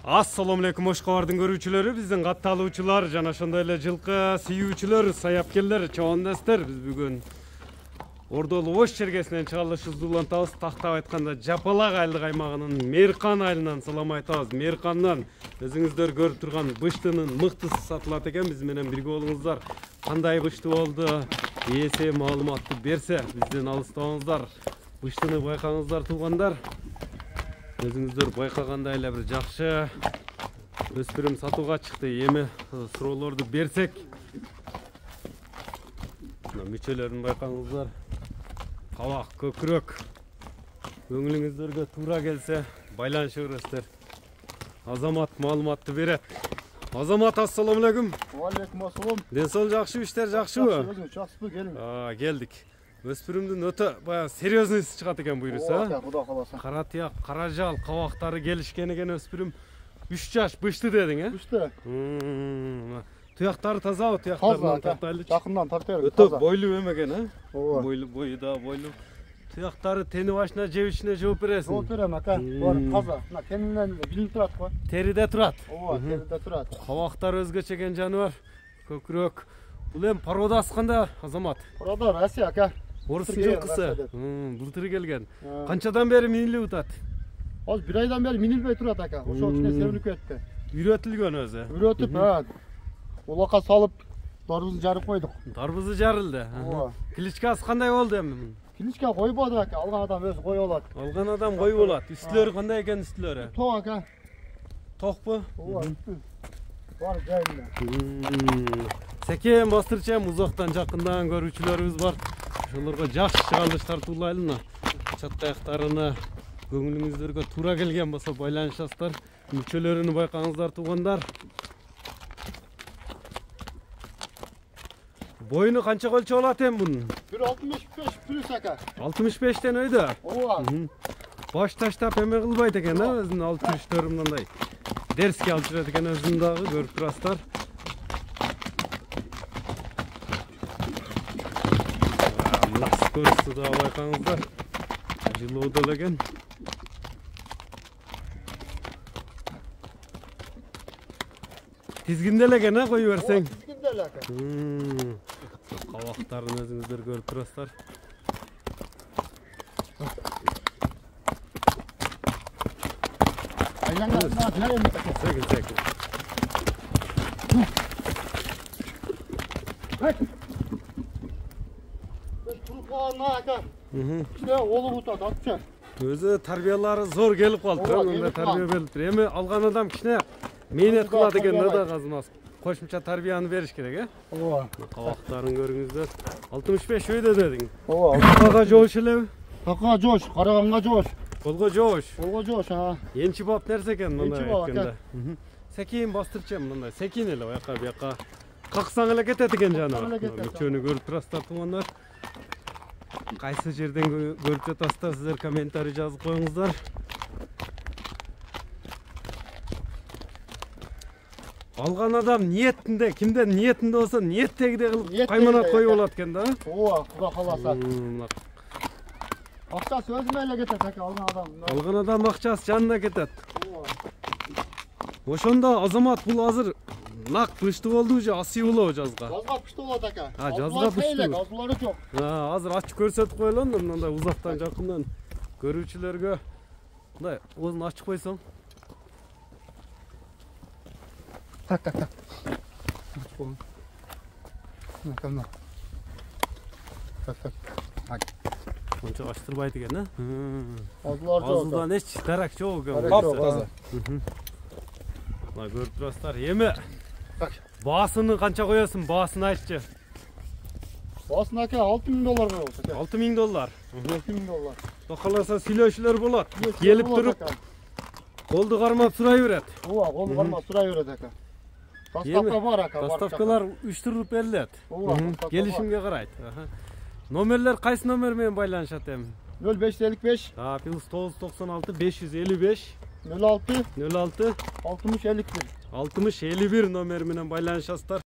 Assalamu alaikum Oşqabardын көрүүчүлөрү, биздин катталуучулар жана ошондой эле жылкы сүйүүчүлөр, саяккерлер, чоңдостор. Биз бүгүн Ордолу Ош чергесинен чыгарылышыбызды улантабыз. Тактап айтканда Жапалак айылдык аймагынын Меркан айылынан салам айтабыз. Меркандан өзүңүздөр көрүп турган быштынын мыктысы сатылат экен. Биз менен бирге болуңуздар. Кандай бышты болду? Ээсе маалыматты берсе, бизден алыстабаңыздар. Быштыны байкаңыздар туугандар. Өзүңүздөр байкагандай эле бир жакшы өспүрүм сатууга чыкты. Эми суроолорду берсек, мүчөлөрүн байкаңыздар. Кабак көкүрөк. Көңүлүңүздөргө туура келсе, байланышыңыздар. Азамат маалыматты берет. Азамат, ассаламу алейкум. Алейкум ассалам. Ден соң жакшы, иштер жакшыбы? Жакшыбы, келиң. Келдик. Өспүрүмдүн өтө баягы серьезныйсы чыгат экен буйруса. Куда каласа. Кара тияк, кара жал, кабактары келишкен экен өспүрүм. 3 жаш бышты дедиң, э? Бышты. Туяктары тазабы? Туяктарынан тартайлычы. Жакындан тартайбыз. Өтө бойлуу экен, э? Ооба. Бою да бойлуу. Туяктары тени башына, жеп ичине жооп бересиң. Жооп берем, ака. Бар таза. Мына тенинен билинип турат го. Териде турат. Ооба, териде турат. Кабактары өзгөчө экен жаныбар. Көкүрөк. Бул эми породасы кандай, Азамат? Порода Россия, ака. Орус жылкысы. Былтыр келген. Канчадан бери минилип утат? Азыр 1 айдан бери минилбей турат, ака. Ошол үчүн себинип кетти. Үйрөтүлгөн өзү. Үйрөтүп, улакка салып, дарбызын жарып койдук. Дарбызы жарылды. Ооба. Кличкасы кандай болду эми? Кличка койбоду, ака. Алган адам өзү коюп алат. Алган адам коюп алат. Үстүлөрү кандай экен үстүлөрү? Ток, ака. Токпу? Ооба, үстү. Бар жайында. Секен бастырчам, узактан жакындан көрүүчүлөрүбүз бар. Ошолорго жакшы чыгарылыш тартуулайлы. Чаттаяктарына көңүлүңүздөргө туура келген болсо байланышасыздар. Мүчөлөрүнү байкаңыздар туугандар. Боюну канча өлчөп алат эми бунун? 1.65 плюс, ака. 65тен өйдө. Ооба. Баш таштап эме кылбайт экен, а? Өзүнүн алып жүрүштөрү мындай. Дерске алып жүрөт экен өзүн дагы, көрүп турасыздар. Көрүсү да байкаңыздар. Жылоодо экен. Тизгинде экен, а, коюп берсең? Тизгинде эле, ака. Кабактарын өзүңүздөр көрүп турасыздар. Секин. Өзү тарбиялары зор келип калды. Мындай тарбия берип тур. Эми алган адам кичине мээнет кылат экен да казмас. Кошумча тарбияны бериш керек, э? Ооба. Кабактарын көрүңүздөр. 65 өйдө дедиң. Ооба. Такага жоош элеби? Такага жоош, караганга жоош. Колго жоош. Колго жоош, Энчи бап нерсе экен мындай айтканда. айтканда. Секин бастырчам мындай. Секин эле бияка. Каксаң эле кетет экен жаныбар. Мүчөнү көрүп турасыздар туугандар. Кайсы жерден көрүп жатасыздар, сиздер комментарий жазып коюңуздар. Алган адам ниетинде, кимден ниетинде болсо, ниеттегидей кылып кайманат коюп алат экен да. Ооба, куда каласа. Акчасы өзүнө эле кетет, ака, алган адам. Алган адам акчасы жанына кетет. Ооба. Ошондо Азамат бул азыр нак бышты болду же асый болобу жазга? Жазга бышты болот, ака. Жазга бышты. Азулары жок. Азыр ачып көрсөтүп коелу, мындай узактан жакындан көрүүчүлөргө. Мындай оозун ачып койсоң. Так. Накамна. Так. Ончо ачтырбайт экен, э? Азулар жок. Азулдан эч дарак жок экен. Таза. Мына көрүп турасыздар. Эми баасыны канча коесуң? Баасын айтчы. Баасын, ака, $6.000 коебуз, ака. $6.000. $6.000. Каласа сүйлөшүүлөр болот. Келип туруп, колду кармап сурай берет. Ооба, колду кармап сурай берет, ака. Доставка бар, ака. Доставкалар уюштурулуп берилет. Ооба, келишимге карайт. Номерлер кайсы номер менен байланышат эми? 0555 плюс 996 555 06 06 60 51 60 51 номер менен байланышасыздар.